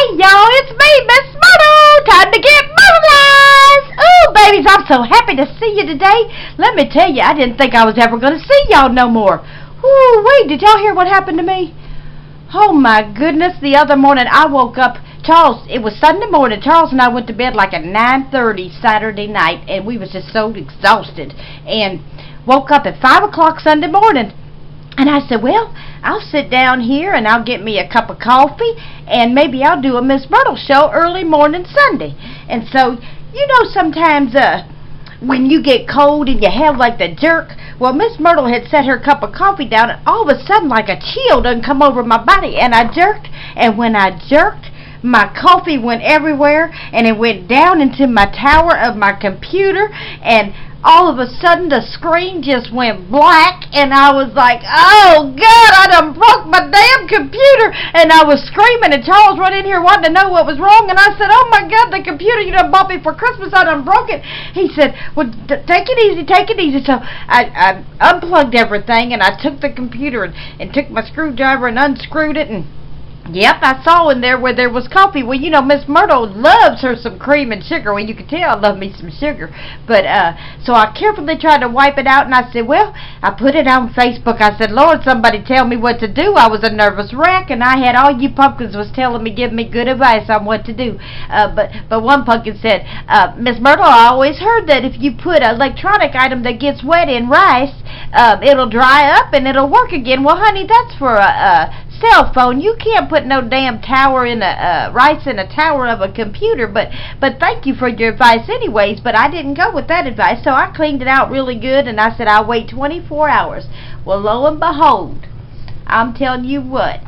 Hey y'all, it's me, Miss Mrytle. Time to get mobilized. Ooh, babies, I'm so happy to see you today. Let me tell you, I didn't think I was ever going to see y'all no more. Ooh, wait, did y'all hear what happened to me? Oh my goodness, the other morning I woke up. Charles, it was Sunday morning. Charles and I went to bed like at 9:30 Saturday night, and we was just so exhausted. And woke up at 5 o'clock Sunday morning. And I said, well, I'll sit down here and I'll get me a cup of coffee and maybe I'll do a Miss Mrytle show early morning Sunday. And so, you know, sometimes when you get cold and you have like the jerk, well, Miss Mrytle had set her cup of coffee down and all of a sudden like a chill done come over my body and I jerked. And when I jerked, my coffee went everywhere and it went down into my tower of my computer, and all of a sudden the screen just went black and I was like, oh God, I done broke my damn computer. And I was screaming and Charles run in here wanting to know what was wrong, and I said, oh my God, the computer you done bought me for Christmas, I done broke it. He said, well, take it easy, take it easy. So I unplugged everything and I took the computer and took my screwdriver and unscrewed it, and yep, I saw in there where there was coffee. Well, you know, Miss Mrytle loves her some cream and sugar. Well, you can tell I love me some sugar. But, so I carefully tried to wipe it out, and I said, well, I put it on Facebook. I said, Lord, somebody tell me what to do. I was a nervous wreck, and I had all you pumpkins was telling me, give me good advice on what to do. But one pumpkin said, Miss Mrytle, I always heard that if you put an electronic item that gets wet in rice, it'll dry up and it'll work again. Well, honey, that's for a cell phone. You can't put no damn tower in rice in a tower of a computer. But thank you for your advice anyways. But I didn't go with that advice, so I cleaned it out really good and I said I'll wait 24 hours. Well, lo and behold, I'm telling you what,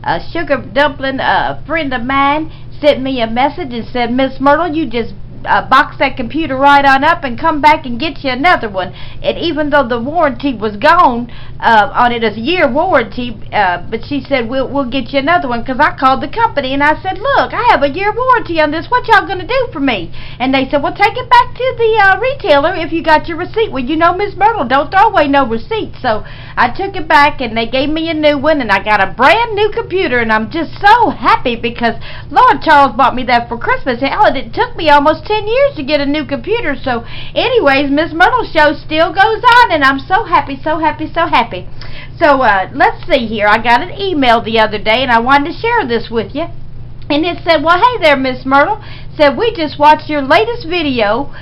a sugar dumpling friend of mine sent me a message and said, Miss Mrytle, you just box that computer right on up and come back and get you another one. And even though the warranty was gone on it, as a year warranty, but she said we'll get you another one, because I called the company and I said, look, I have a year warranty on this, what y'all gonna do for me? And they said, well, take it back to the retailer if you got your receipt. Well, you know, Miss Mrytle don't throw away no receipt. So I took it back and they gave me a new one and I got a brand new computer, and I'm just so happy because Lord, Charles bought me that for Christmas. Hell, it took me almost 10 years to get a new computer. So anyways, Miss Mrytle's show still goes on, and I'm so happy, so happy, so happy. So let's see here. I got an email the other day and I wanted to share this with you. And it said, well, hey there, Miss Mrytle. Said, we just watched your latest video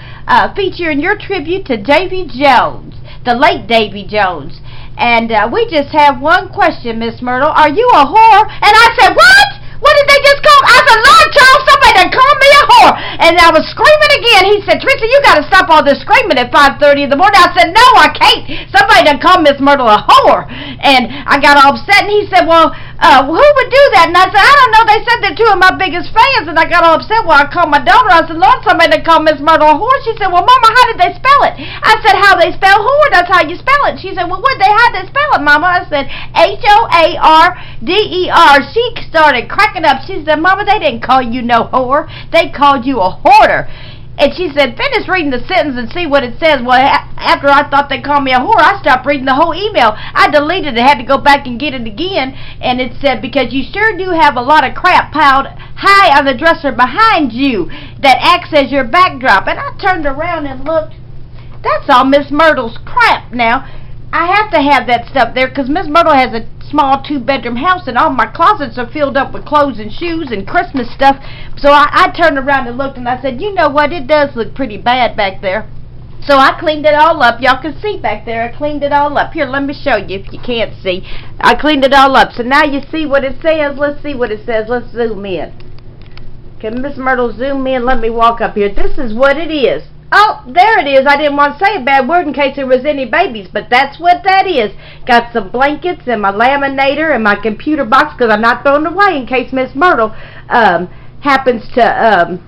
featuring your tribute to Davy Jones, the late Davy Jones. And we just have one question, Miss Mrytle. Are you a whore? And I said, what? What did they just call me? I said, Lord Charles, somebody done called me a whore. And I was screaming again. He said, Teresa, you got to stop all this screaming at 5:30 in the morning. I said, no, I can't. Somebody done called Miss Mrytle a whore. And I got all upset, and he said, well, who would do that? And I said, I don't know. They said they're two of my biggest fans. And I got all upset. Well, I called my daughter. I said, Lord, somebody done called Miss Mrytle a whore. She said, well, Mama, how did they spell it? I said, how they spell whore? That's how you spell it. She said, well, how'd they spell it, Mama? I said, H-O-A-R-D-E-R. She started cracking up. She said, Mama, they didn't call you no whore. They called you a hoarder. And she said, finish reading the sentence and see what it says. Well, after I thought they called me a whore, I stopped reading the whole email. I deleted it, had to go back and get it again. And it said, because you sure do have a lot of crap piled high on the dresser behind you that acts as your backdrop. And I turned around and looked. That's all Miss Myrtle's crap now. I have to have that stuff there because Miss Mrytle has a small 2-bedroom house and all my closets are filled up with clothes and shoes and Christmas stuff. So I turned around and looked and I said, you know what, it does look pretty bad back there. So I cleaned it all up. Y'all can see back there. I cleaned it all up. Here, let me show you if you can't see. I cleaned it all up. So now you see what it says. Let's see what it says. Let's zoom in. Can Miss Myrtle zoom in? Let me walk up here. This is what it is. Oh, there it is. I didn't want to say a bad word in case there was any babies, but that's what that is. Got some blankets and my laminator and my computer box because I'm not throwing it away in case Miss Myrtle happens to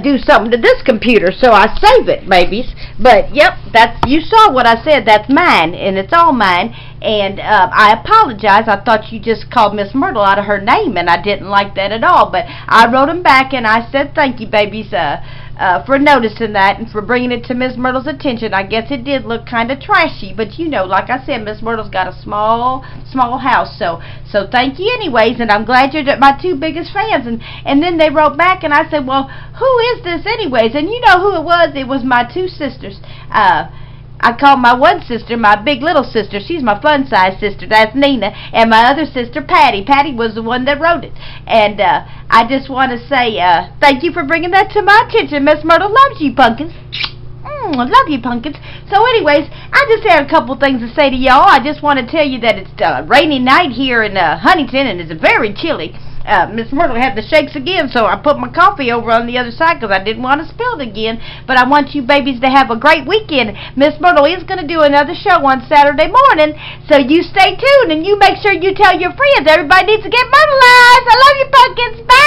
do something to this computer. So I save it, babies. But, yep, that's, you saw what I said. That's mine, and it's all mine. And I apologize. I thought you just called Miss Myrtle out of her name, and I didn't like that at all. But I wrote them back, and I said thank you, babies, for noticing that and for bringing it to Miss Myrtle's attention. I guess it did look kind of trashy, but you know, like I said, Miss Myrtle's got a small house. So thank you anyways, and I'm glad you're my two biggest fans. And then they wrote back, and I said, well, who is this anyways? And you know who it was? It was my two sisters. I called my one sister my big little sister. She's my fun-size sister. That's Nina. And my other sister, Patty. Patty was the one that wrote it. And I just want to say thank you for bringing that to my attention. Miss Myrtle loves you, pumpkins. I love you, pumpkins. So anyways, I just had a couple things to say to y'all. I just want to tell you that it's a rainy night here in Huntington, and it's very chilly. Miss Myrtle had the shakes again, so I put my coffee over on the other side because I didn't want to spill it again. But I want you babies to have a great weekend. Miss Myrtle is going to do another show on Saturday morning, so you stay tuned and you make sure you tell your friends. Everybody needs to get Myrtleized. I love you, pumpkins. Bye.